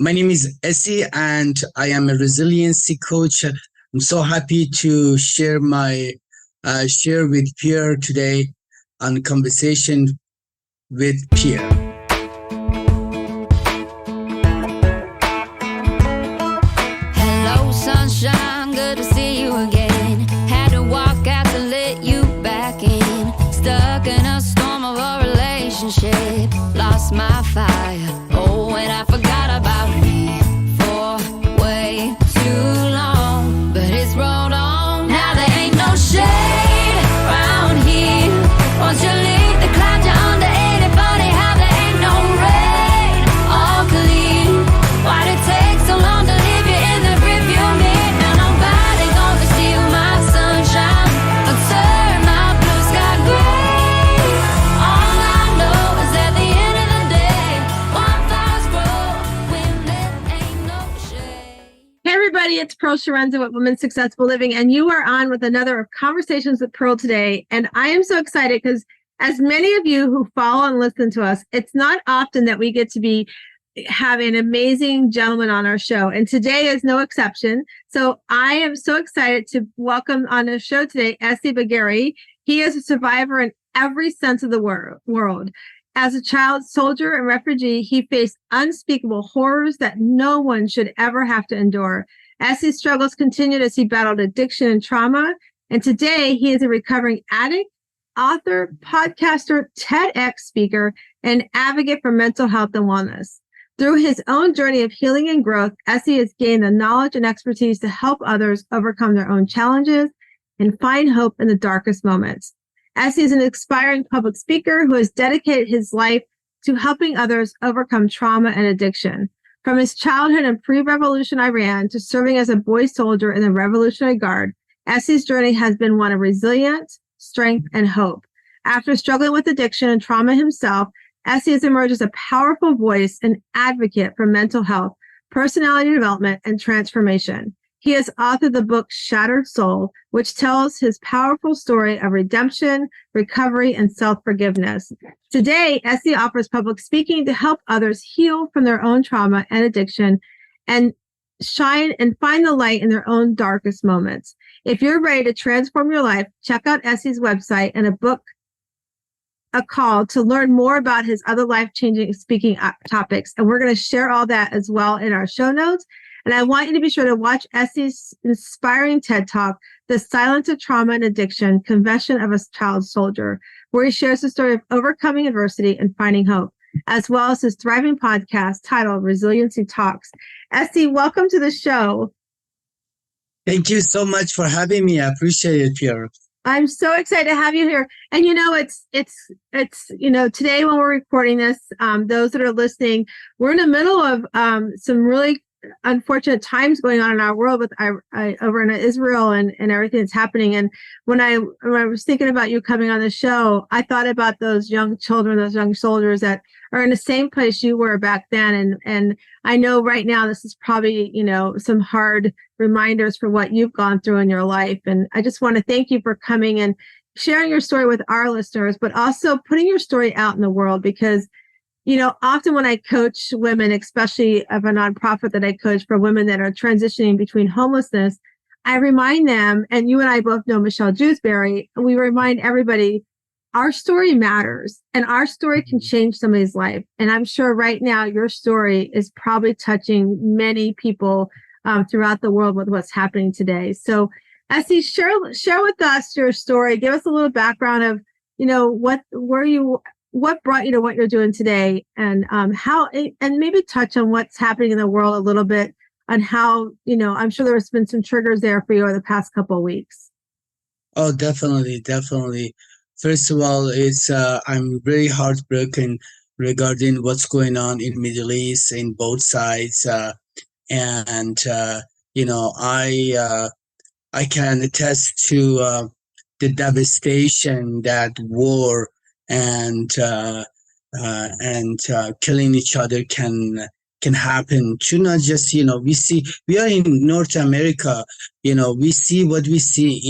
My name is Essi, and I am a resiliency coach. I'm so happy to share with Pierre today on conversation with Pierre. Hello, sunshine, good to see you again. Had to walk out to let you back in. Stuck in a storm of a relationship. Lost my fire. Oh, and I forgot about me for way too long. But it's rolled on. Now there ain't no shade around here. Once you leave the clouds, you're under 80. Funny how there ain't no rain. All clear. Why'd it take so long to leave you in the rearview mirror? Now nobody gonna steal my sunshine or turn my blue sky gray. All I know is at the end of the day, wildflowers grow when there ain't no shade. Hey everybody, it's Pearl Sharenza with Women's Successful Living, and you are on with another of Conversations with Pearl today. And I am so excited because as many of you who follow and listen to us, it's not often that we get to have an amazing gentleman on our show. And today is no exception. So I am so excited to welcome on the show today, Essi Baghari. He is a survivor in every sense of the world. As a child soldier and refugee, he faced unspeakable horrors that no one should ever have to endure. Essi's struggles continued as he battled addiction and trauma. And today he is a recovering addict, author, podcaster, TEDx speaker, and advocate for mental health and wellness. Through his own journey of healing and growth, Essi has gained the knowledge and expertise to help others overcome their own challenges and find hope in the darkest moments. Essi is an inspiring public speaker who has dedicated his life to helping others overcome trauma and addiction. From his childhood in pre-revolution Iran to serving as a boy soldier in the Revolutionary Guard, Essi's journey has been one of resilience, strength, and hope. After struggling with addiction and trauma himself, Essi has emerged as a powerful voice and advocate for mental health, personality development, and transformation. He has authored the book Shattered Soul, which tells his powerful story of redemption, recovery, and self-forgiveness. Today, Essi offers public speaking to help others heal from their own trauma and addiction and shine and find the light in their own darkest moments. If you're ready to transform your life, check out Essi's website and a call to learn more about his other life-changing speaking topics. And we're going to share all that as well in our show notes. And I want you to be sure to watch Essi's inspiring TED Talk, The Silence of Trauma and Addiction, Confession of a Child Soldier, where he shares the story of overcoming adversity and finding hope, as well as his thriving podcast titled Resiliency Talks. Essi, welcome to the show. Thank you so much for having me. I appreciate it, Pierre. I'm so excited to have you here. And it's today when we're recording this, those that are listening, we're in the middle of some really unfortunate times going on in our world with over in Israel and everything that's happening. And when I was thinking about you coming on the show, I thought about those young children, those young soldiers that are in the same place you were back then. And I know right now this is probably, some hard reminders for what you've gone through in your life. And I just want to thank you for coming and sharing your story with our listeners, but also putting your story out in the world because often when I coach women, especially of a nonprofit that I coach for women that are transitioning between homelessness, I remind them, and you and I both know Michelle Jewsbury, we remind everybody, our story matters and our story can change somebody's life. And I'm sure right now your story is probably touching many people throughout the world with what's happening today. So Essi, share with us your story. Give us a little background of, what brought you to what you're doing today and how, and maybe touch on what's happening in the world a little bit on how, I'm sure there's been some triggers there for you over the past couple of weeks. Oh, definitely. First of all, I'm very heartbroken regarding what's going on in Middle East in both sides. I can attest to the devastation that war and killing each other can happen to not just we are in North America, we see what we see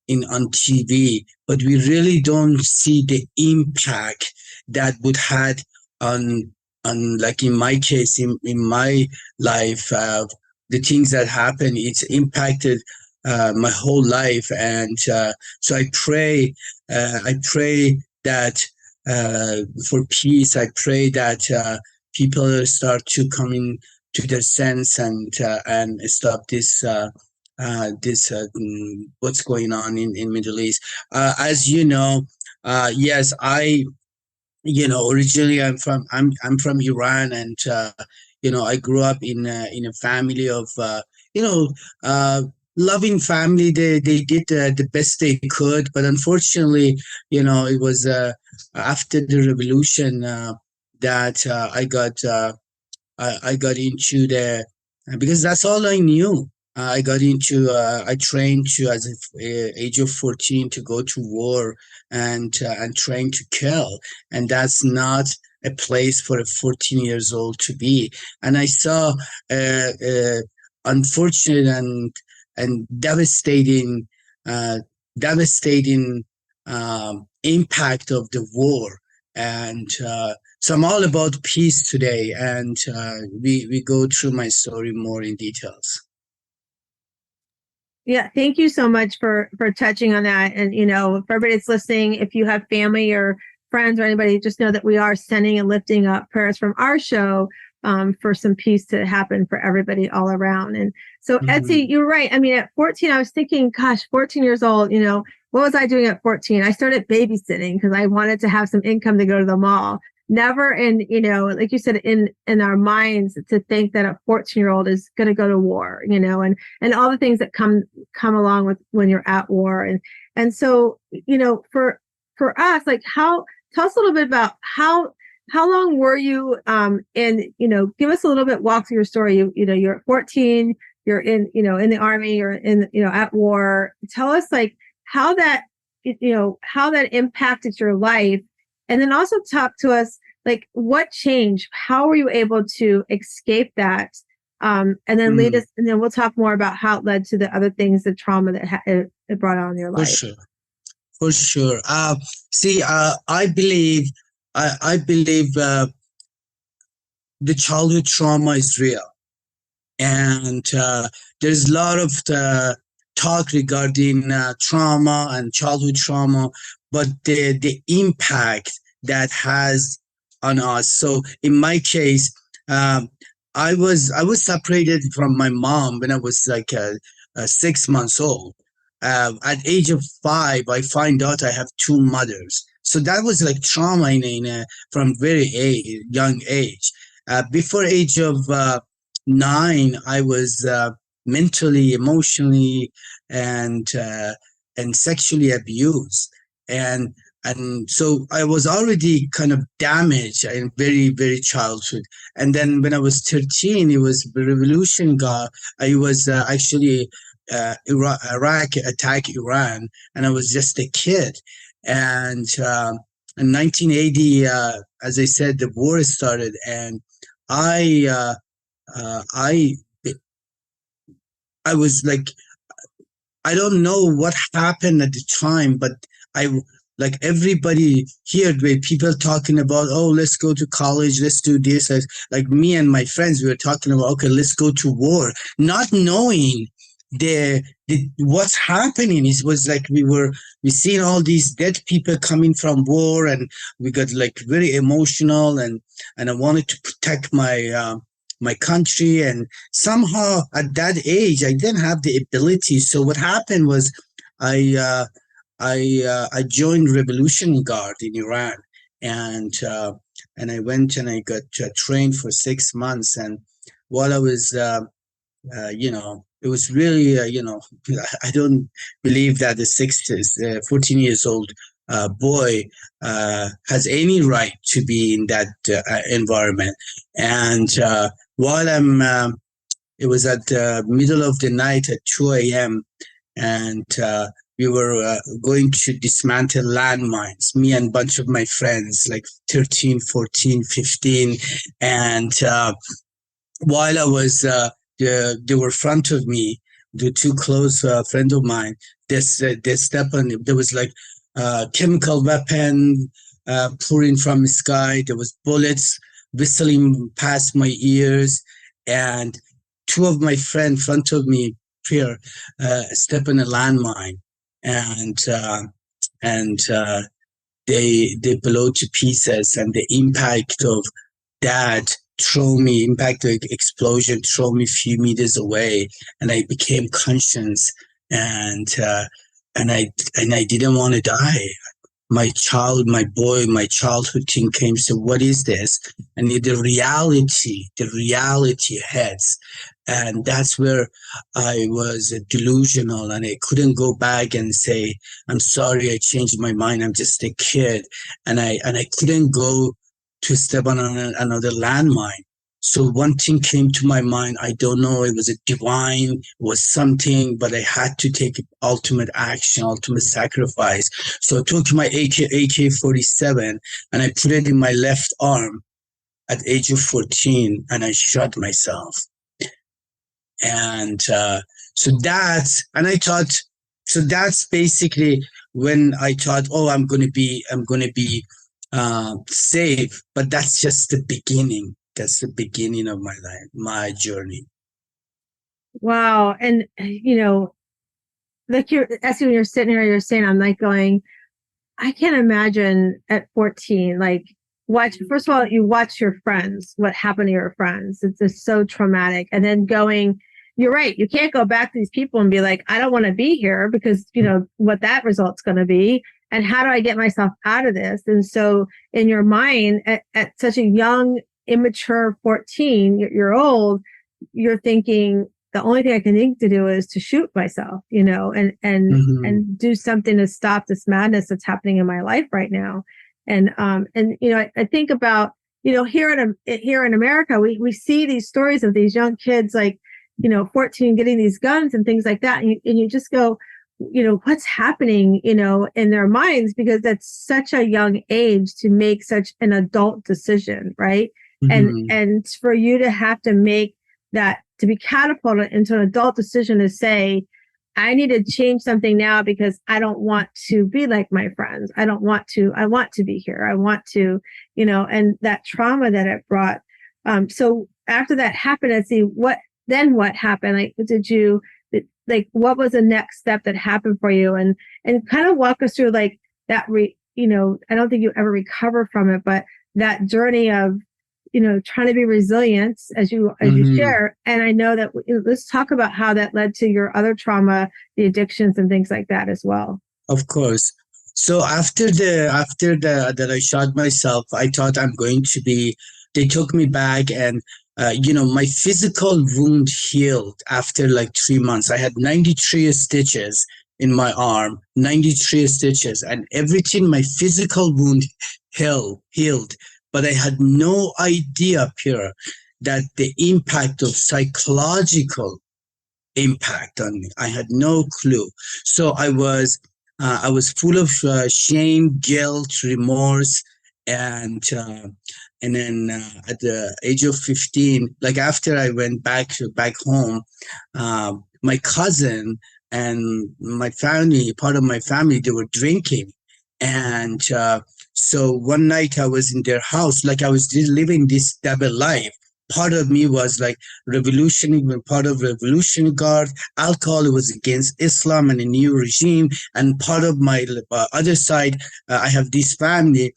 on TV, but we really don't see the impact that would had on and like in my case, in my life, the things that happen, it's impacted my whole life. And so I pray that for peace. I pray that people start to come in to their sense and stop this what's going on in Middle East. As you know, yes, originally I'm from Iran, and I grew up in a family of you know uh loving family. They did the best they could, but unfortunately, it was after the revolution that I got into the because that's all I knew. I trained to as of age of 14 to go to war and train to kill, and that's not a place for a 14 years old to be. And I saw unfortunate and uh, devastating impact of the war, and so I'm all about peace today, and we go through my story more in details. Yeah, thank you so much for touching on that. And for everybody that's listening, if you have family or friends or anybody, just know that we are sending and lifting up prayers from our show for some peace to happen for everybody all around. And so, Essi, you're right. I mean, at 14, I was thinking, gosh, 14 years old, what was I doing at 14? I started babysitting because I wanted to have some income to go to the mall. Never in, like you said, in our minds to think that a 14-year-old is going to go to war, and all the things that come along with when you're at war. And so, for us, like tell us a little bit about how long were you and give us a little bit, walk through your story. You're at 14, you're in the army, you're in at war. Tell us like how that impacted your life, and then also talk to us like what changed, how were you able to escape that, and then lead us, and then we'll talk more about how it led to the other things, the trauma that it brought on in your life. For sure. See, I believe the childhood trauma is real, and there's a lot of talk regarding trauma and childhood trauma, but the impact that has on us. So in my case, I was separated from my mom when I was like 6 months old. At age of 5, I find out I have two mothers. So that was like trauma from very young age. Before age of 9, I was mentally, emotionally, and sexually abused, and so I was already kind of damaged in very, very childhood. And then when I was 13, it was the revolution. I was actually Iraq attacked Iran, and I was just a kid. And in 1980, as I said, the war started, and I was like, I don't know what happened at the time, but like everybody here, people talking about, oh, let's go to college, let's do this. Like me and my friends, we were talking about, okay, let's go to war, not knowing what's happening. It was like we seen all these dead people coming from war, and we got like very emotional, and I wanted to protect my country, and somehow at that age I didn't have the ability. So what happened was I joined Revolution Guard in Iran, and I went and I got trained for 6 months. And while I was it was really I don't believe that the 14 years old boy has any right to be in that environment. And while it was at the middle of the night at 2 a.m. and we were going to dismantle landmines, me and a bunch of my friends, like 13, 14, 15. And while I was, they were in front of me, the two close friend of mine, they stepped on it. There was like chemical weapon pouring from the sky. There was bullets whistling past my ears, and two of my friends front of me here step in a landmine, and they blow to pieces, and the impact of that impact of explosion throw me a few meters away, and I became conscious, and I didn't want to die. My childhood thing came. So what is this? And the reality hits, and that's where I was delusional, and I couldn't go back and say, I'm sorry, I changed my mind, I'm just a kid. And I couldn't go to step on another landmine. So one thing came to my mind. I don't know, it was a divine, it was something, but I had to take ultimate action, ultimate sacrifice. So I took my AK-47 and I put it in my left arm at the age of 14, and I shot myself. And I thought, so that's basically when I thought, oh, I'm going to be safe. But that's just the beginning. That's the beginning of my life, my journey. Wow. And, like Essi, when you're sitting here, you're saying, I'm like going, I can't imagine at 14, like first of all, you watch your friends, what happened to your friends. It's just so traumatic. And then going, you're right. You can't go back to these people and be like, I don't want to be here, because what that result's going to be. And how do I get myself out of this? And so in your mind at such a young, immature 14-year-old, you're thinking the only thing I can think to do is to shoot myself, and do something to stop this madness that's happening in my life right now. And I think about, here in America, we see these stories of these young kids, like, 14 getting these guns and things like that. And you just go, what's happening, in their minds, because that's such a young age to make such an adult decision. Right. And for you to have to make that, to be catapulted into an adult decision to say, I need to change something now because I don't want to be like my friends. I want to be here. I want to, and that trauma that it brought. So after that happened, I'd see what happened? Like, what was the next step that happened for you? And kind of walk us through like that, I don't think you ever recover from it, but that journey of, trying to be resilient as you share. And I know that let's talk about how that led to your other trauma, the addictions and things like that as well. Of course. So after that I shot myself, I thought they took me back, and my physical wound healed after like 3 months. I had 93 stitches in my arm, 93 stitches, and everything, my physical wound healed. But I had no idea, Pierre, that the impact of psychological impact on me, I had no clue. So I was full of shame, guilt, remorse, and then at the age of 15, like after I went back home, my cousin and my family, part of my family, they were drinking, and so one night I was in their house, like I was living this double life. Part of me was like revolutionary, part of Revolutionary Guard. Alcohol was against Islam and a new regime. And part of my other side, I have this family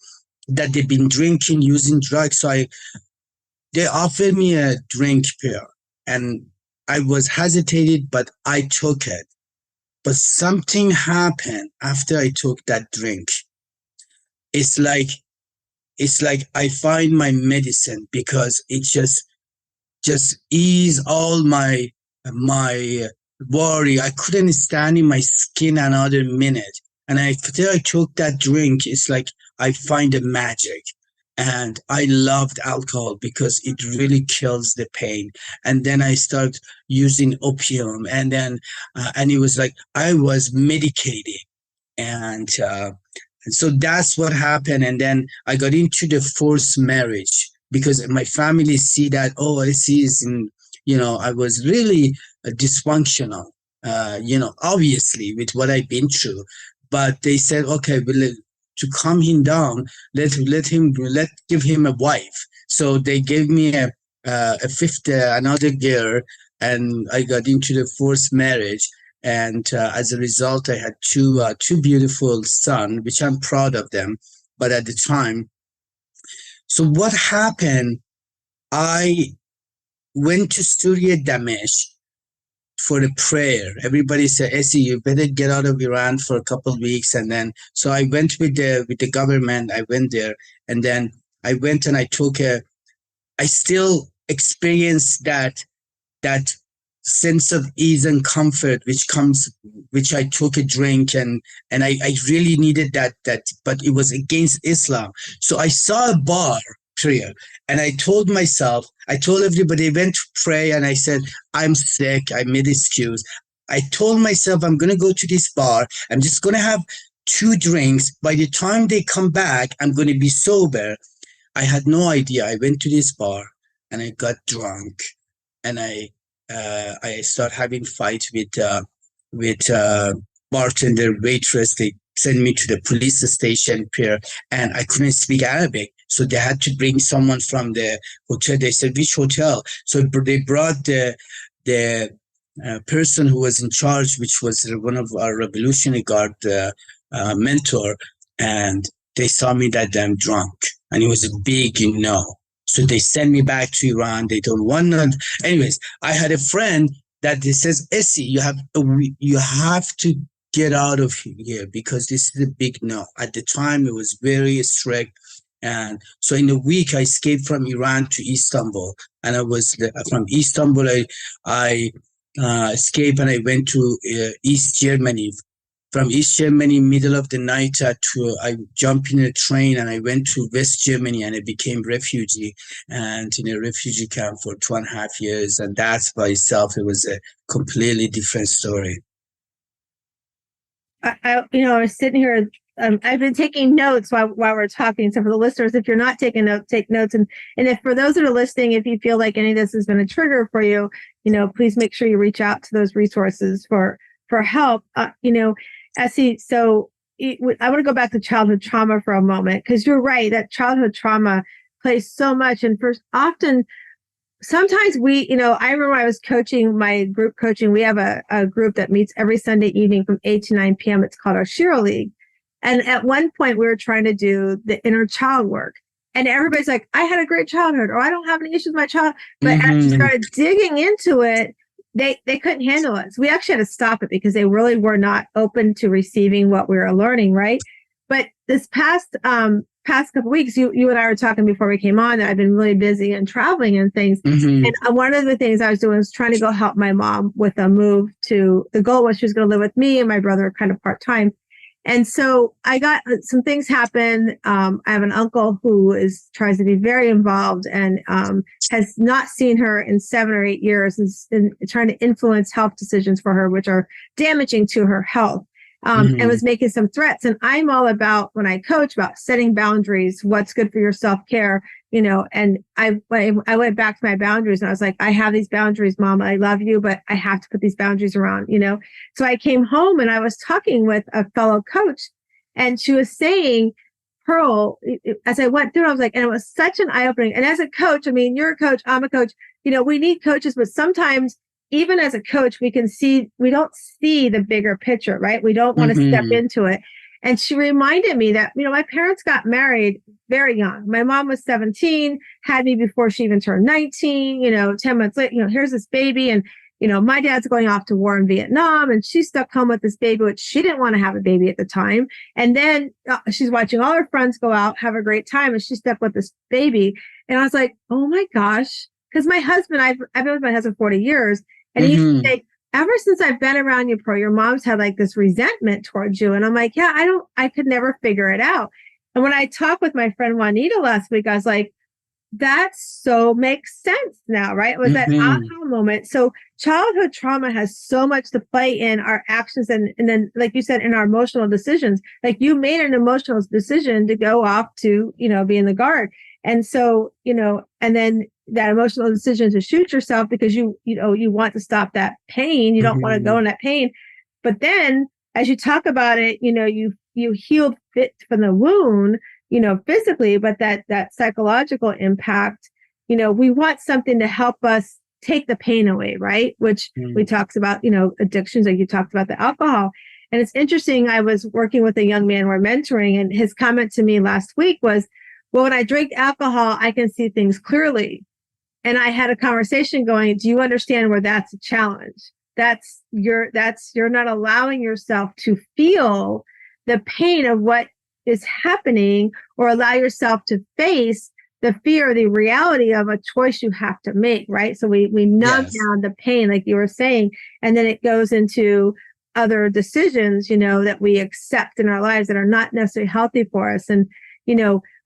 that they've been drinking, using drugs. So they offered me a drink, Pierre, and I was hesitated, but I took it. But something happened after I took that drink. It's like I find my medicine, because it just ease all my worry. I couldn't stand in my skin another minute. And after I took that drink, it's like I find the magic. And I loved alcohol because it really kills the pain. And then I started using opium, and then and it was like I was medicating, and so that's what happened. And then I got into the forced marriage, because my family see that, oh, Essi is in, I was really dysfunctional, obviously with what I've been through. But they said, okay, to calm him down, give him a wife. So they gave me a fifth, another girl, and I got into the forced marriage. And as a result, I had two beautiful sons, which I'm proud of them. But at the time, so what happened? I went to Surya Damesh for a prayer. Everybody said, Essi, you better get out of Iran for a couple of weeks. And then, so I went with the government. I went there, and then I went and I still experienced that sense of ease and comfort, which I took a drink, and I really needed that, but it was against Islam. So I saw a bar prayer, and I told everybody, I went to pray, and I said, I'm sick. I made excuse. I told myself, I'm going to go to this bar. I'm just going to have 2 drinks. By the time they come back, I'm going to be sober. I had no idea. I went to this bar and I got drunk, and I start having fight with bartender, waitress. They sent me to the police station here, and I couldn't speak Arabic. So they had to bring someone from the hotel. They said, which hotel? So they brought the person who was in charge, which was one of our Revolutionary Guard mentor. And they saw me that I'm drunk. And it was a big no. So they sent me back to Iran. They don't want to. Anyways, I had a friend that he says, Essi, you have to get out of here because this is a big no. At the time, it was very strict. And so in a week, I escaped from Iran to Istanbul. And I was from Istanbul, I escaped and I went to East Germany. From East Germany, middle of the night, I jumped in a train and I went to West Germany, and I became refugee, and in a refugee camp for 2.5 years. And that by itself, it was a completely different story. I was sitting here. I've been taking notes while we're talking. So for the listeners, if you're not taking notes, take notes. And if for those that are listening, if you feel like any of this has been a trigger for you, please make sure you reach out to those resources for help. Essi, so I want to go back to childhood trauma for a moment, because you're right that childhood trauma plays so much. And sometimes I remember I was coaching my group coaching. We have a group that meets every Sunday evening from 8 to 9 p.m. It's called our Shiro League. And at one point we were trying to do the inner child work. And everybody's like, I had a great childhood, or I don't have any issues with my child. But as you started digging into it, they couldn't handle it. So we actually had to stop it because they really were not open to receiving what we were learning, right? But this past couple of weeks, you and I were talking before we came on that I've been really busy and traveling and things. And one of the things I was doing was trying to go help my mom with a move the goal was she was going to live with me and my brother kind of part-time. And so I got some things happen. I have an uncle who tries to be very involved and has not seen her in 7 or 8 years and trying to influence health decisions for her, which are damaging to her health. And was making some threats. And I'm all about, when I coach, about setting boundaries, what's good for your self-care, and I went back to my boundaries and I was like, I have these boundaries, Mom, I love you, but I have to put these boundaries around, So I came home and I was talking with a fellow coach, and she was saying, Pearl, as I went through, I was like, and it was such an eye-opening. And as a coach, you're a coach, I'm a coach, we need coaches, but sometimes even as a coach, we don't see the bigger picture, right? We don't want to step into it. And she reminded me that, my parents got married very young. My mom was 17, had me before she even turned 19, 10 months later, here's this baby. And, my dad's going off to war in Vietnam, and she's stuck home with this baby, which she didn't want to have a baby at the time. And then she's watching all her friends go out, have a great time, and she's stuck with this baby. And I was like, oh my gosh. Because my husband, I've been with my husband 40 years. And he used to say, ever since I've been around you, Pearl, your mom's had like this resentment towards you. And I'm like, yeah, I could never figure it out. And when I talked with my friend Juanita last week, I was like, that so makes sense now, right? It was that aha moment. So childhood trauma has so much to play in our actions. And then, like you said, in our emotional decisions, like you made an emotional decision to go off to, be in the Guard. And so, and then that emotional decision to shoot yourself because you want to stop that pain. You don't want to go in that pain. But then as you talk about it, you healed fit from the wound, physically, but that psychological impact, we want something to help us take the pain away, right? Which we talked about, addictions, like you talked about the alcohol. And it's interesting. I was working with a young man we're mentoring, and his comment to me last week was, well, when I drink alcohol, I can see things clearly. And I had a conversation going, do you understand where that's a challenge? You're not allowing yourself to feel the pain of what is happening, or allow yourself to face the fear, the reality of a choice you have to make, right? So we numb down the pain, like you were saying, and then it goes into other decisions, that we accept in our lives that are not necessarily healthy for us. And,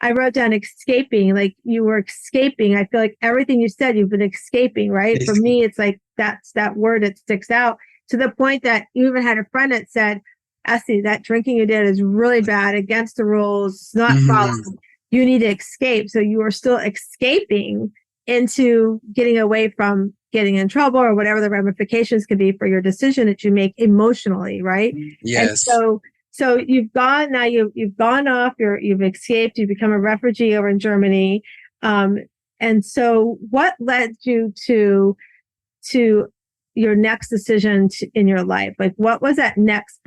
I wrote down escaping, like you were escaping. I feel like everything you said, you've been escaping, right? For me, it's like, that's that word that sticks out, to the point that you even had a friend that said, Essi, that drinking you did is really bad, against the rules, it's not followed. You need to escape. So you are still escaping into getting away from getting in trouble, or whatever the ramifications could be for your decision that you make emotionally, right? Yes. And so you've gone off, you've escaped, you've become a refugee over in Germany. And so what led you to your next decision in your life? Like, what was that next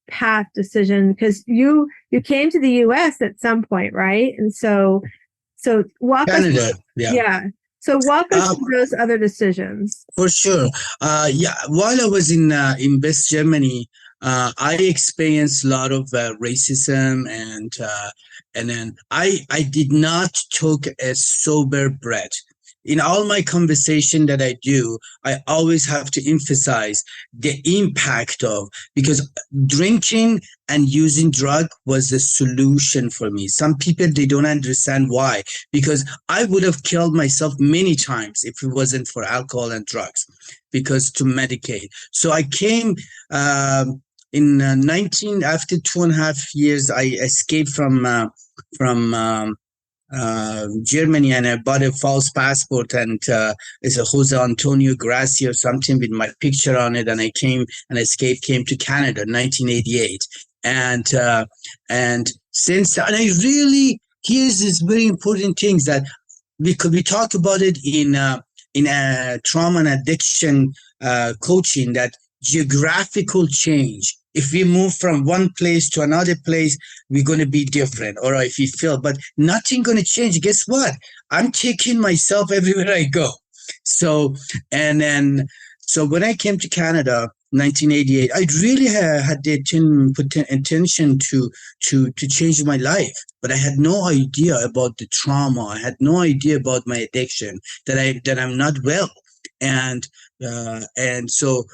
path decision? Because you came to the US at some point, right? And so walk Canada, us through, so walk us through those other decisions. For sure. While I was in West Germany, I experienced a lot of racism, and then I did not took a sober breath. In all my conversation that I do, I always have to emphasize the impact of, because drinking and using drug was the solution for me. Some people, they don't understand why, because I would have killed myself many times if it wasn't for alcohol and drugs, because to medicate. So I came in after 2.5 years, I escaped from Germany, and I bought a false passport, and it's a Jose Antonio Gracie or something with my picture on it, and I came to Canada in 1988, and since then I really, here's this very important things that we talk about it in trauma and addiction coaching, that geographical change. If we move from one place to another place, we're going to be different. Or if we feel, but nothing going to change. Guess what? I'm taking myself everywhere I go. So when I came to Canada, 1988, I really had the intention to change my life, but I had no idea about the trauma. I had no idea about my addiction, that I'm not well, and so.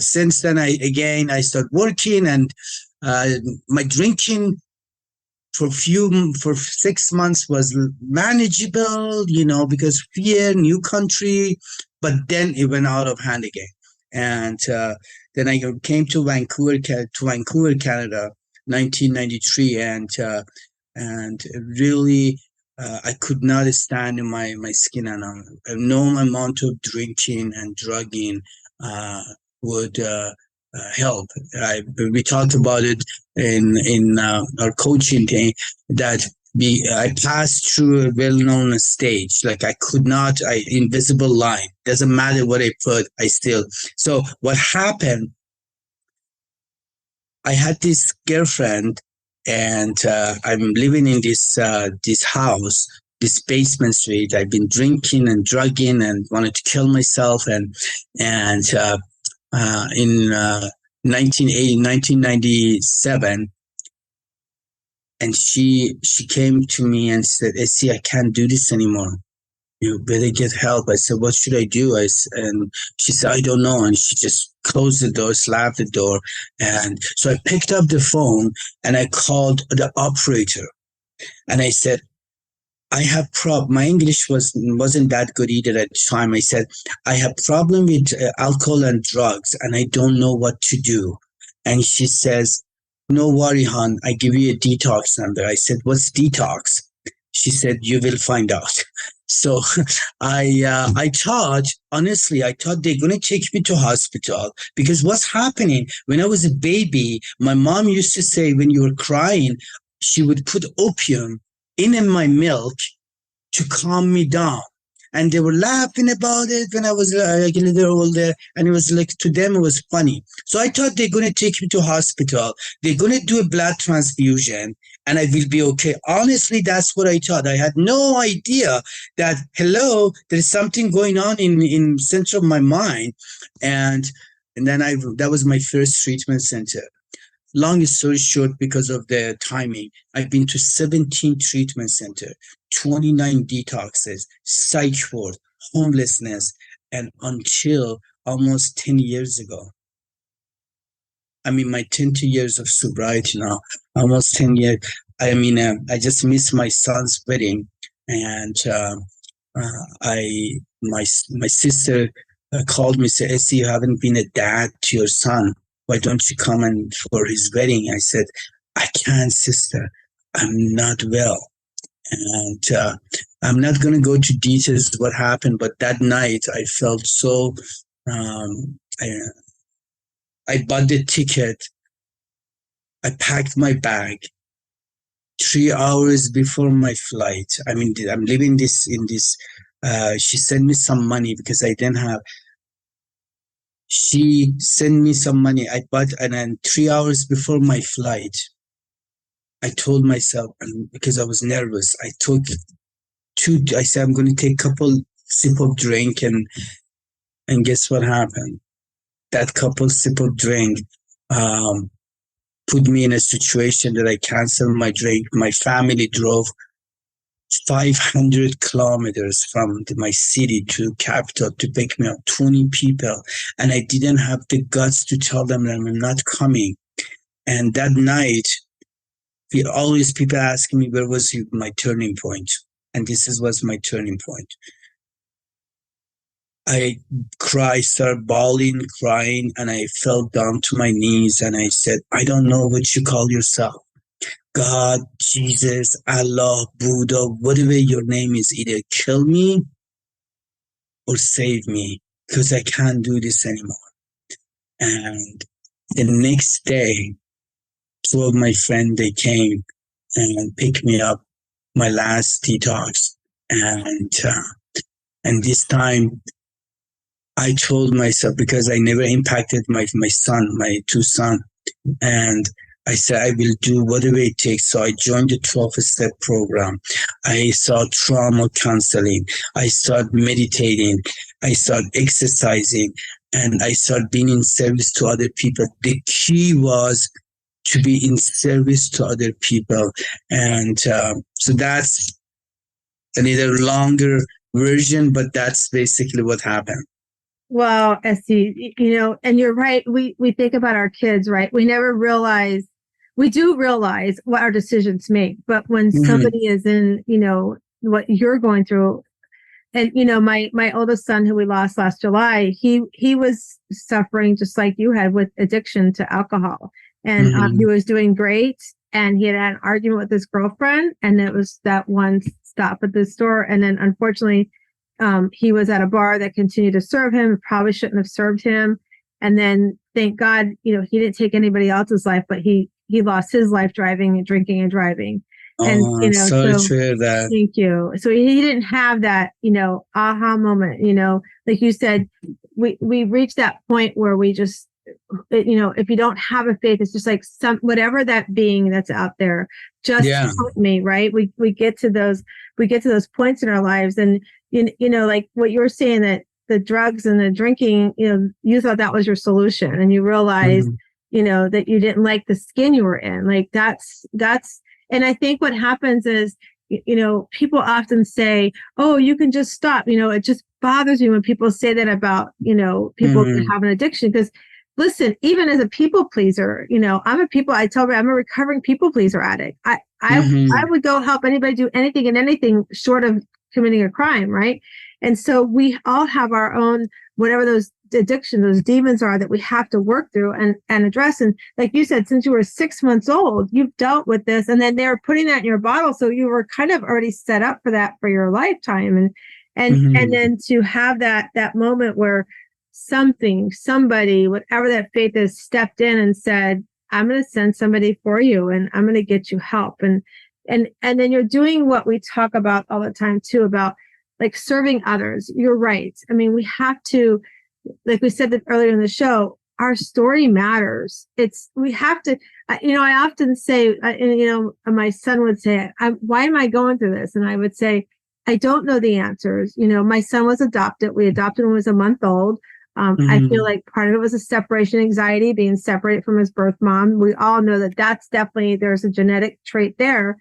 Since then, I started working, and my drinking for 6 months was manageable, because fear, new country, but then it went out of hand again. And then I came to Vancouver, Canada, 1993, and really I could not stand in my skin, and no amount of drinking and drugging would help. We talked about it in our coaching thing, that I passed through a well-known stage. Like I could not, invisible line. Doesn't matter what I put, So what happened? I had this girlfriend, and I'm living in this house, this basement suite. I've been drinking and drugging and wanted to kill myself, and in 1997, and she came to me and said, Essi, I can't do this anymore. You better get help. I said, what should I do? And she said, I don't know. And she just closed the door, slapped the door. And so I picked up the phone and I called the operator, and I said, I have my English wasn't that good either at the time. I said, I have problem with alcohol and drugs, and I don't know what to do. And she says, no worry, hon, I give you a detox number. I said, what's detox? She said, you will find out. So I thought, honestly, I thought they're gonna take me to hospital because what's happening when I was a baby, my mom used to say when you were crying, she would put opium in my milk to calm me down. And they were laughing about it when I was like a little older, and it was like to them it was funny. So I thought they're gonna take me to hospital. They're gonna do a blood transfusion, and I will be okay. Honestly, that's what I thought. I had no idea that hello, there's something going on in center of my mind, and then that was my first treatment center. Long story short, because of the timing, I've been to 17 treatment centers, 29 detoxes, psych ward, homelessness, and until almost 10 years ago. I mean, my 10 years of sobriety now, almost 10 years. I mean, I just missed my son's wedding, and my sister called me, said, "Essi, you haven't been a dad to your son. Why don't you come and for his wedding?" I said, "I can't, sister. I'm not well." And I'm not going to go to details what happened, but that night I felt so, I bought the ticket. I packed my bag 3 hours before my flight. I mean, I'm living this in this, she sent me some money because I didn't have, she sent me some money. I bought, and then 3 hours before my flight, I told myself, and because I was nervous, I said, I'm going to take a couple sip of drink, and guess what happened? That couple sip of drink, put me in a situation that I canceled my drink. My family drove 500 kilometers from my city to capital to pick me up, 20 people. And I didn't have the guts to tell them that I'm not coming. And that night, always people asking me, where was my turning point? And was my turning point. I started bawling, crying, and I fell down to my knees and I said, I don't know what you call yourself. God, Jesus, Allah, Buddha, whatever your name is, either kill me or save me, because I can't do this anymore. And the next day, two of my friends, they came and picked me up, my last detox. And this time, I told myself, because I never impacted my son, my two sons, and I said, I will do whatever it takes. So I joined the 12-step program. I saw trauma counseling. I started meditating. I started exercising, and I started being in service to other people. The key was to be in service to other people. And so that's a little longer version, but that's basically what happened. Well, Essi, and you're right. We think about our kids, right? We never realize, we do realize what our decisions make, but when somebody is in, what you're going through, and my oldest son, who we lost last July, he was suffering just like you had with addiction to alcohol, and he was doing great, and he had an argument with his girlfriend, and it was that one stop at the store, and then unfortunately, he was at a bar that continued to serve him, probably shouldn't have served him. And then thank God, he didn't take anybody else's life, but he lost his life driving and drinking and driving. And, sorry to hear that. Thank you. So he didn't have that, aha moment, like you said, we reached that point where we just, if you don't have a faith, it's just like whatever that being that's out there, just help me, right? We get to those points in our lives, and like what you were saying, that the drugs and the drinking, you thought that was your solution, and you realized, that you didn't like the skin you were in. Like that's, and I think what happens is, people often say, oh, you can just stop. It just bothers me when people say that about, people who have an addiction, because listen, even as a people pleaser, I tell her I'm a recovering people pleaser addict. I would go help anybody do anything and anything short of committing a crime, right? And so we all have our own, whatever those addiction, those demons are that we have to work through and address. And like you said, since you were 6 months old, you've dealt with this, and then they were putting that in your bottle, so you were kind of already set up for that for your lifetime. And then to have that moment where somebody, whatever that faith is, stepped in and said, I'm going to send somebody for you, and I'm going to get you help. And then you're doing what we talk about all the time too, about like serving others. You're right. I mean, we have to, like we said earlier in the show, our story matters. We have to, I often say, my son would say, why am I going through this? And I would say, I don't know the answers. My son was adopted. We adopted when he was a month old. I feel like part of it was a separation anxiety, being separated from his birth mom. We all know that that's definitely, there's a genetic trait there.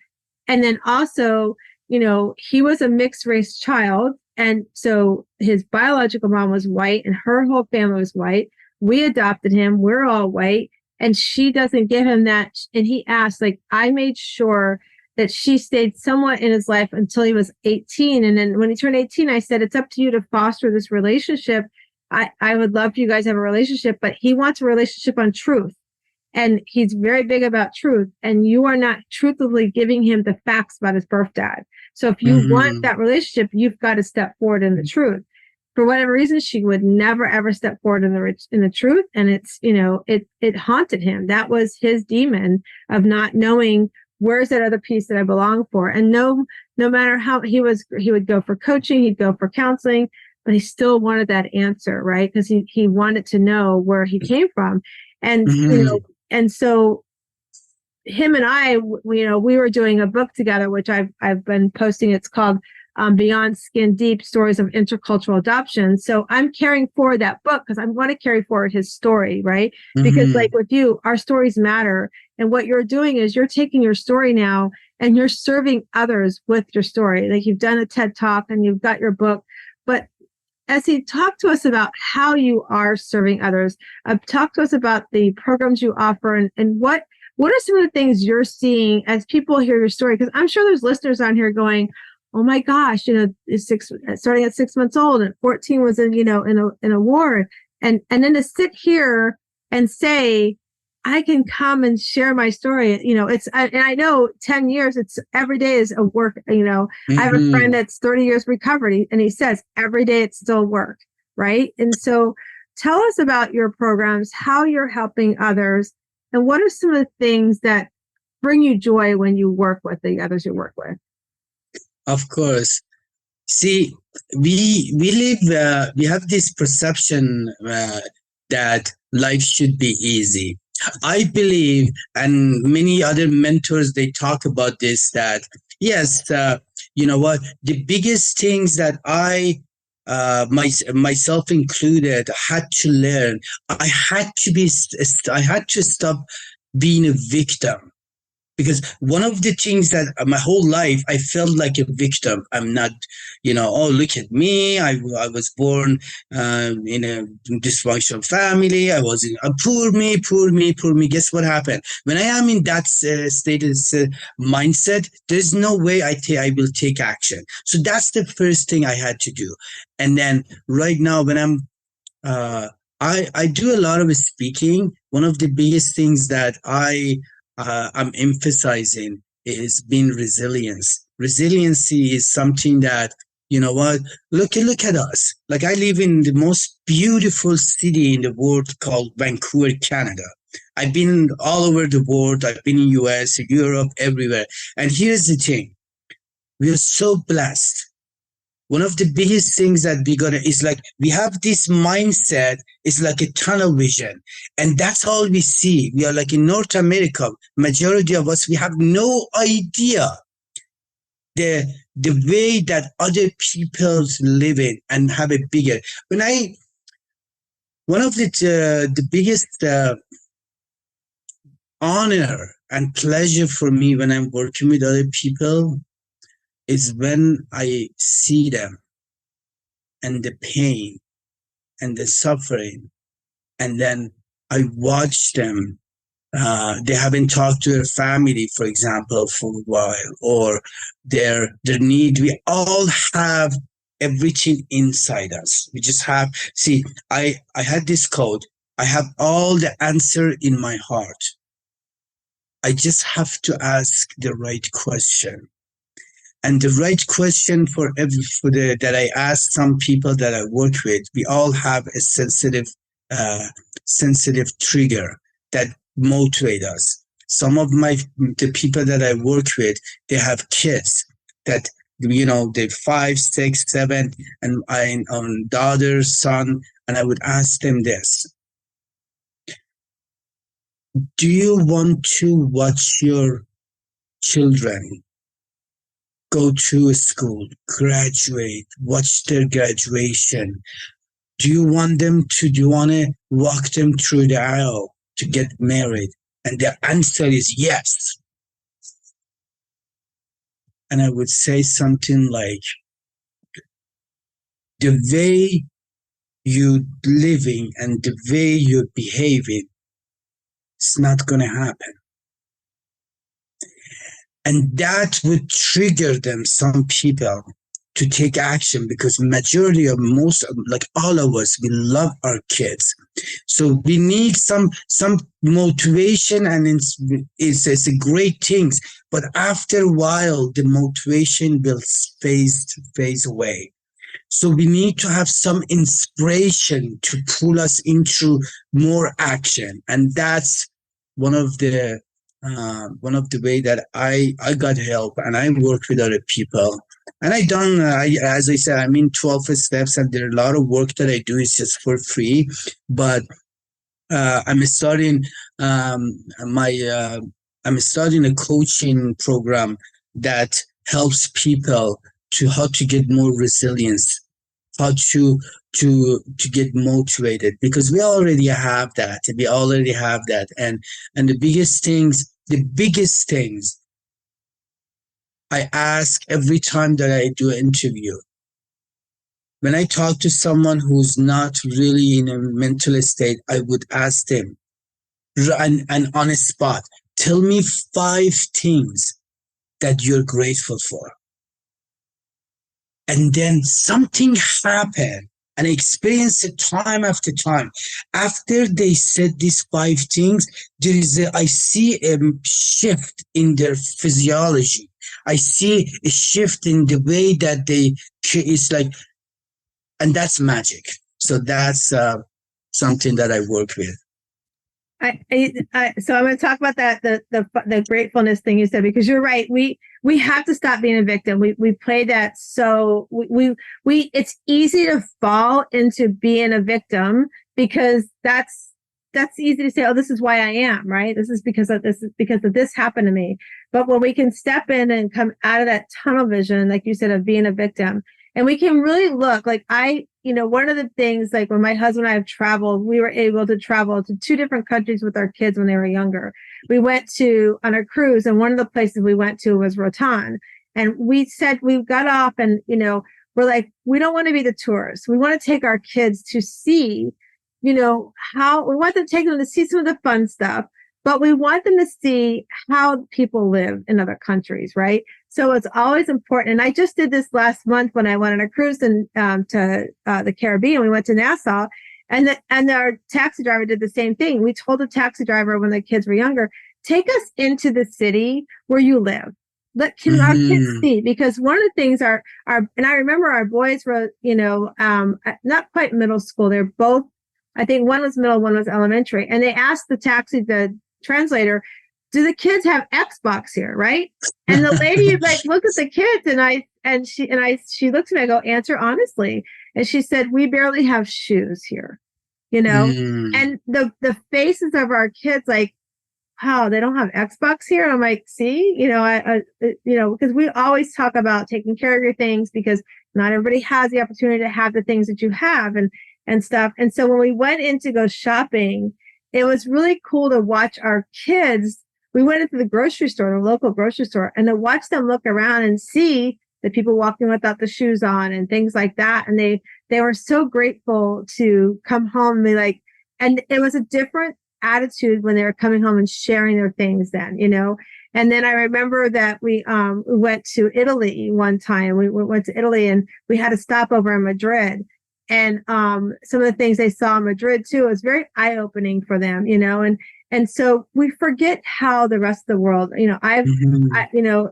And then also, he was a mixed race child. And so his biological mom was white and her whole family was white. We adopted him. We're all white. And she doesn't give him that. And he asked, I made sure that she stayed somewhat in his life until he was 18. And then when he turned 18, I said, it's up to you to foster this relationship. I would love for you guys to have a relationship, but he wants a relationship on truth. And he's very big about truth. And you are not truthfully giving him the facts about his birth dad. So if you want that relationship, you've got to step forward in the truth. For whatever reason, she would never, ever step forward in the truth. And it's, it haunted him. That was his demon of not knowing, where's that other piece that I belong for? And no matter how he would go for coaching, he'd go for counseling, but he still wanted that answer, right? Because he wanted to know where he came from. And, and so him and I, we were doing a book together, which I've been posting. It's called Beyond Skin Deep, Stories of Intercultural Adoption. So I'm carrying forward that book because I want to carry forward his story, right? Because like with you, our stories matter. And what you're doing is you're taking your story now and you're serving others with your story. Like you've done a TED Talk and you've got your book. But Essi, talk to us about how you are serving others. Talk to us about the programs you offer and what are some of the things you're seeing as people hear your story? Because I'm sure there's listeners on here going, oh my gosh, starting at 6 months old and 14 was in a war. And then to sit here and say, I can come and share my story. And I know 10 years, it's every day is a work, I have a friend that's 30 years recovered and he says every day it's still work. Right. And so tell us about your programs, how you're helping others, and what are some of the things that bring you joy when you work with the others you work with? Of course. See, we live, we have this perception that life should be easy. I believe, and many other mentors, they talk about this, that yes, you know what, the biggest things that I, myself included, had to learn, I had to stop being a victim. Because one of the things that my whole life, I felt like a victim. I'm not, oh, look at me. I was born in a dysfunctional family. I was poor me. Guess what happened? When I am in that status mindset, there's no way I will take action. So that's the first thing I had to do. And then right now, when I'm, I do a lot of speaking. One of the biggest things that I'm emphasizing is being resilience. Resiliency is something that, look at us. Like I live in the most beautiful city in the world called Vancouver, Canada. I've been all over the world. I've been in US, Europe, everywhere. And here's the thing. We are so blessed. One of the biggest things that is like, we have this mindset, it's like a tunnel vision. And that's all we see. We are like in North America, majority of us, we have no idea the way that other people's living and have a bigger. One of the biggest honor and pleasure for me when I'm working with other people is when I see them and the pain and the suffering, and then I watch them. They haven't talked to their family, for example, for a while, or their need. We all have everything inside us. We just have, see, I had this code. I have all the answer in my heart. I just have to ask the right question. And the right question that I ask some people that I work with, we all have a uh, sensitive trigger that motivate us. Some of the people that I work with, they have kids that, they're 5, 6, 7, and daughter, son, and I would ask them this: do you want to watch your children go to school, graduate, watch their graduation? Do you want to walk them through the aisle to get married? And the answer is yes. And I would say something like, the way you're living and the way you're behaving, it's not going to happen. And that would trigger them, some people, to take action, because like all of us, we love our kids. So we need some motivation, and it's a great things. But after a while, the motivation will phase away. So we need to have some inspiration to pull us into more action, and that's one of the way that I got help, and I work with other people. And as I said, I'm in 12 steps, and there are a lot of work that I do is just for free. But I'm starting I'm starting a coaching program that helps people to how to get more resilience, how to get motivated, because we already have that. And the biggest things I ask every time that I do an interview, when I talk to someone who's not really in a mental state, I would ask them, and on a spot, tell me 5 things that you're grateful for. And then something happened, and I experienced it time after time. After they said these 5 things, I see a shift in their physiology. I see a shift in the way that it's like, and that's magic. So that's something that I work with. So I'm going to talk about that, the gratefulness thing you said, because you're right. We have to stop being a victim. We play that. So it's easy to fall into being a victim, because that's easy to say, oh, this is why I am, right? This is because of this happened to me. But when we can step in and come out of that tunnel vision, like you said, of being a victim, and we can really look like one of the things, like when my husband and I have traveled, we were able to travel to 2 different countries with our kids when they were younger. We went on a cruise, and one of the places we went to was Rotan. And we said, we got off, and, we're like, we don't want to be the tourists. We want to take our kids to see, how we want to take them to see some of the fun stuff, but we want them to see how people live in other countries, right? So it's always important. And I just did this last month when I went on a cruise to the Caribbean. We went to Nassau, and our taxi driver did the same thing. We told the taxi driver when the kids were younger, take us into the city where you live. Let our kids see, because one of the things and I remember our boys were, not quite middle school. They're both, I think one was middle, one was elementary. And they asked the translator, do the kids have Xbox here, right? And the lady like looked at the kids, and she looked at me, I go, answer honestly. And she said, we barely have shoes here, and the faces of our kids, like, wow, they don't have Xbox here. And I'm like, see, because we always talk about taking care of your things, because not everybody has the opportunity to have the things that you have and stuff. And so when we went in to go shopping, it was really cool to watch our kids. We went into the grocery store, the local grocery store, and to watch them look around and see the people walking without the shoes on and things like that. And they were so grateful to come home. And it was a different attitude when they were coming home and sharing their things then, And then I remember that we went to Italy one time. We went to Italy and we had a stopover in Madrid. And some of the things they saw in Madrid too was very eye-opening for them, and so we forget how the rest of the world,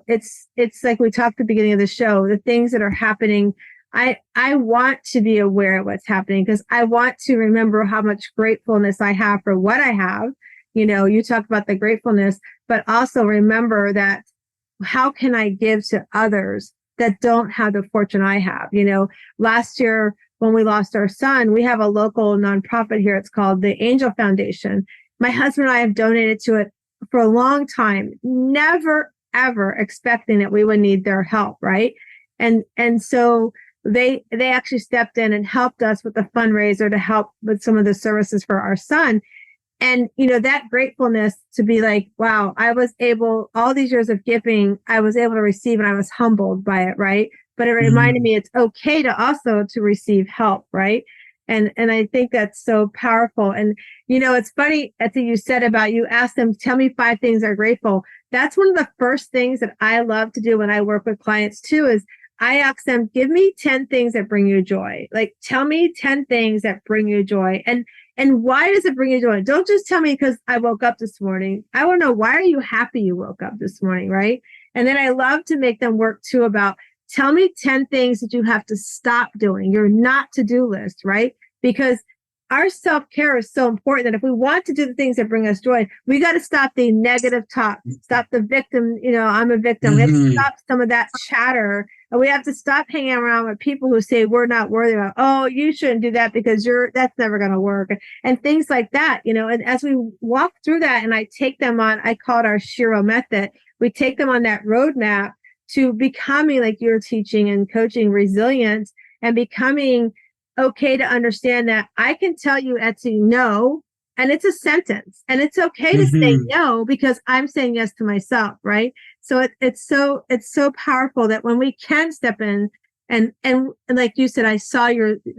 it's like we talked at the beginning of the show, the things that are happening. I want to be aware of what's happening because I want to remember how much gratefulness I have for what I have. You talk about the gratefulness, but also remember that how can I give to others that don't have the fortune I have? Last year when we lost our son, we have a local nonprofit here. It's called the Angel Foundation. My husband and I have donated to it for a long time, never, ever expecting that we would need their help. Right. And so they actually stepped in and helped us with the fundraiser to help with some of the services for our son. And, that gratefulness to be like, wow, I was able, all these years of giving, I was able to receive and I was humbled by it. Right. But it reminded me it's okay to also to receive help. Right. And I think that's so powerful. And, it's funny, Essi, you said about you asked them, tell me 5 things they're grateful. That's one of the first things that I love to do when I work with clients too, is I ask them, give me 10 things that bring you joy. Like, tell me 10 things that bring you joy. And why does it bring you joy? Don't just tell me because I woke up this morning. I want to know, why are you happy you woke up this morning, right? And then I love to make them work too about, tell me 10 things that you have to stop doing, your not to-do list, right? Because our self-care is so important that if we want to do the things that bring us joy, we got to stop the negative talk, stop the victim, I'm a victim. We have to stop some of that chatter. And we have to stop hanging around with people who say we're not worthy of, oh, you shouldn't do that because that's never going to work. And things like that, and as we walk through that and I take them on, I call it our Shiro method. We take them on that roadmap to becoming, like you're teaching and coaching, resilient and becoming okay to understand that I can tell you, Essi, no, and it's a sentence, and it's okay to say no because I'm saying yes to myself, right? So it's so powerful that when we can step in and like you said, I saw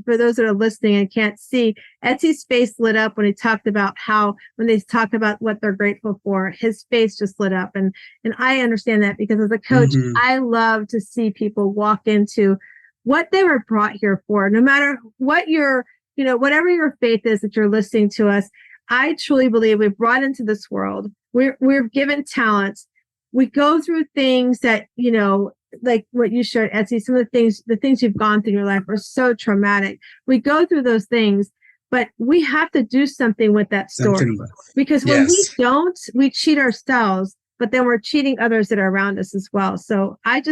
for those that are listening and can't see, Etsi's face lit up when he talked about how when they talk about what they're grateful for, his face just lit up, and I understand that because as a coach, I love to see people walk into what they were brought here for, no matter what whatever your faith is that you're listening to us. I truly believe we're brought into this world. We're given talents. We go through things that, like what you shared, Essi, some of the things you've gone through in your life are so traumatic. We go through those things, but we have to do something with that story because when we don't, we cheat ourselves. But then we're cheating others that are around us as well. So I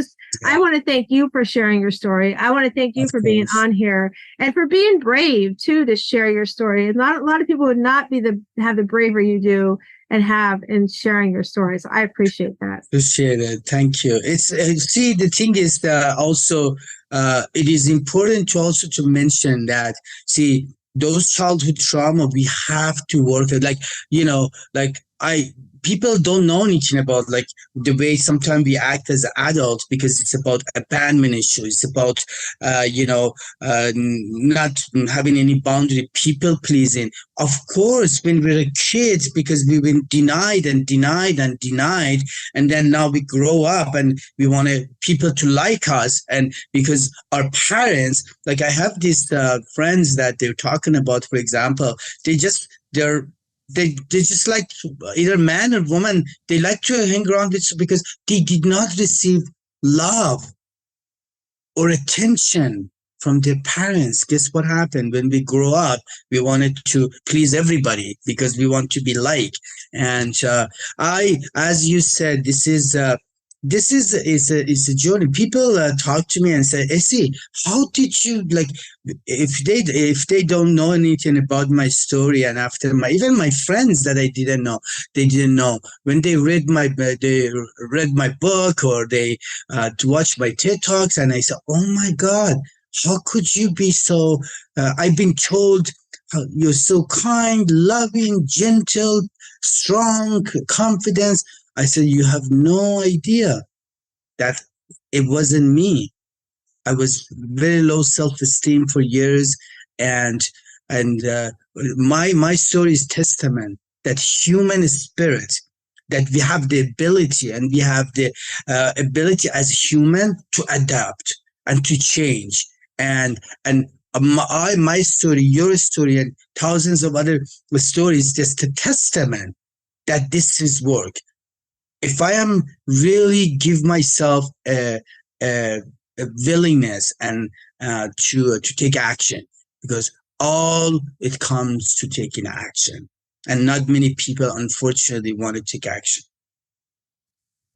want to thank you for sharing your story. I want to thank you for being on here and for being brave too, to share your story. Not a lot of people would not have the bravery you do and have in sharing your story. So I appreciate that. Appreciate it. Thank you. It's see, the thing is that also it is important to also to mention that, see, those childhood trauma, we have to work it. People don't know anything about like the way sometimes we act as adults because it's about abandonment issue. It's about, not having any boundary, people pleasing. Of course, when we were kids, because we've been denied and denied and denied. And then now we grow up and we want people to like us. And because our parents, like I have these friends that they're talking about, for example, they just like either man or woman, they like to hang around with because they did not receive love or attention from their parents. Guess what happened? When we grow up, we wanted to please everybody because we want to be liked. And as you said, this is a journey. People talk to me and say, Essi, how did you, like, if they don't know anything about my story, and after even my friends that I didn't know, they didn't know when they read my book or they watched my TED Talks, and I said, oh my God, how could you be so, I've been told you're so kind, loving, gentle, strong, confident. I said, you have no idea that it wasn't me. I was very low self-esteem for years. And my story is testament that human spirit that we have the ability, and we have the ability as human to adapt and to change. And my story, your story, and thousands of other stories, just a testament that this is work. If I am really give myself a willingness and to take action, because all it comes to taking action, and not many people unfortunately want to take action.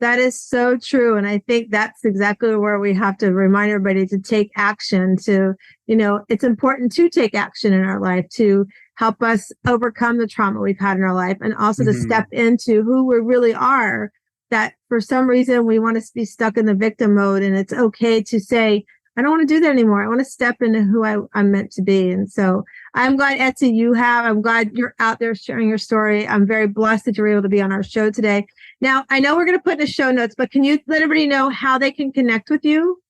That is so true. And I think that's exactly where we have to remind everybody to take action, to, it's important to take action in our life to help us overcome the trauma we've had in our life, and also to step into who we really are, that for some reason we want to be stuck in the victim mode. And it's okay to say, I don't want to do that anymore. I want to step into who I'm meant to be. And so I'm glad, Essi, I'm glad you're out there sharing your story. I'm very blessed that you're able to be on our show today. Now, I know we're going to put in the show notes, but can you let everybody know how they can connect with you?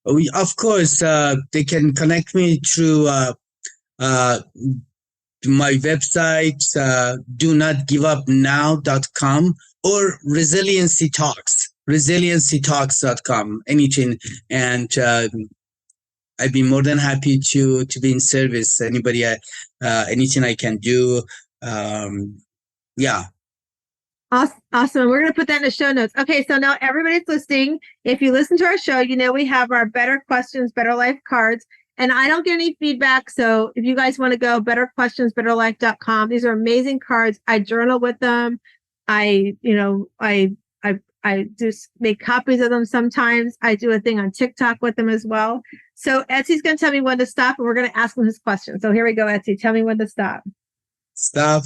Of course, they can connect me through my website, donotgiveupnow.com, or resiliencytalks.com, anything. And I'd be more than happy to be in service. Anybody, anything I can do. Yeah. Awesome. We're going to put that in the show notes. Okay, so now everybody's listening. If you listen to our show, we have our Better Questions, Better Life cards. And I don't get any feedback. So if you guys want to go, betterquestionsbetterlife.com. These are amazing cards. I journal with them. I do make copies of them sometimes. I do a thing on TikTok with them as well. So Etsi's going to tell me when to stop, and we're going to ask him his question. So here we go, Essi. Tell me when to stop. Stop.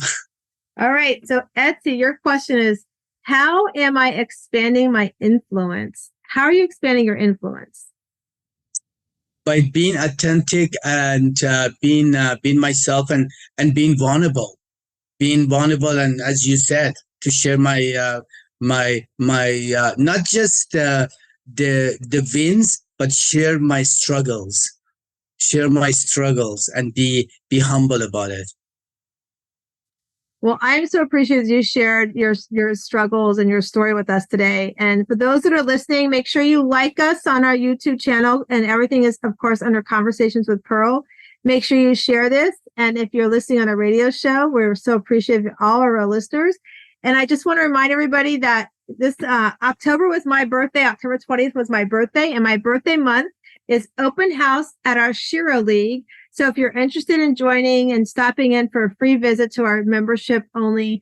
All right. So Essi, your question is, how am I expanding my influence? How are you expanding your influence? By being authentic and being myself, and being vulnerable, and as you said, to share my not just the wins, but share my struggles, and be humble about it. Well, I'm so appreciative you shared your struggles and your story with us today. And for those that are listening, make sure you like us on our YouTube channel. And everything is, of course, under Conversations with Pearl. Make sure you share this. And if you're listening on a radio show, we're so appreciative of all of our listeners. And I just want to remind everybody that this October was my birthday. October 20th was my birthday. And my birthday month is open house at our Shiro League. So if you're interested in joining and stopping in for a free visit to our membership only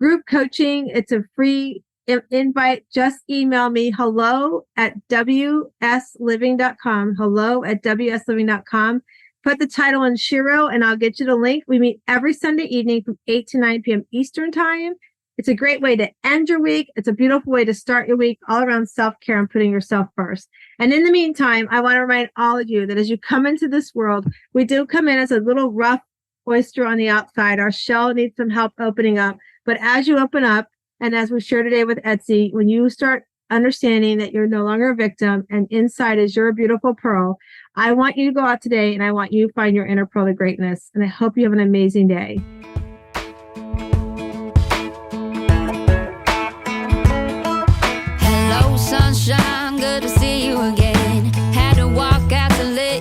group coaching, it's a free invite. Just email me hello@wsliving.com, hello@wsliving.com. Put the title in Shiro and I'll get you the link. We meet every Sunday evening from 8 to 9 p.m. Eastern time. It's a great way to end your week. It's a beautiful way to start your week, all around self-care and putting yourself first. And in the meantime, I want to remind all of you that as you come into this world, we do come in as a little rough oyster on the outside. Our shell needs some help opening up. But as you open up, and as we shared today with Essi, when you start understanding that you're no longer a victim and inside is your beautiful pearl, I want you to go out today and I want you to find your inner pearl of greatness. And I hope you have an amazing day. Sunshine, good to see you again. Had to walk out to live.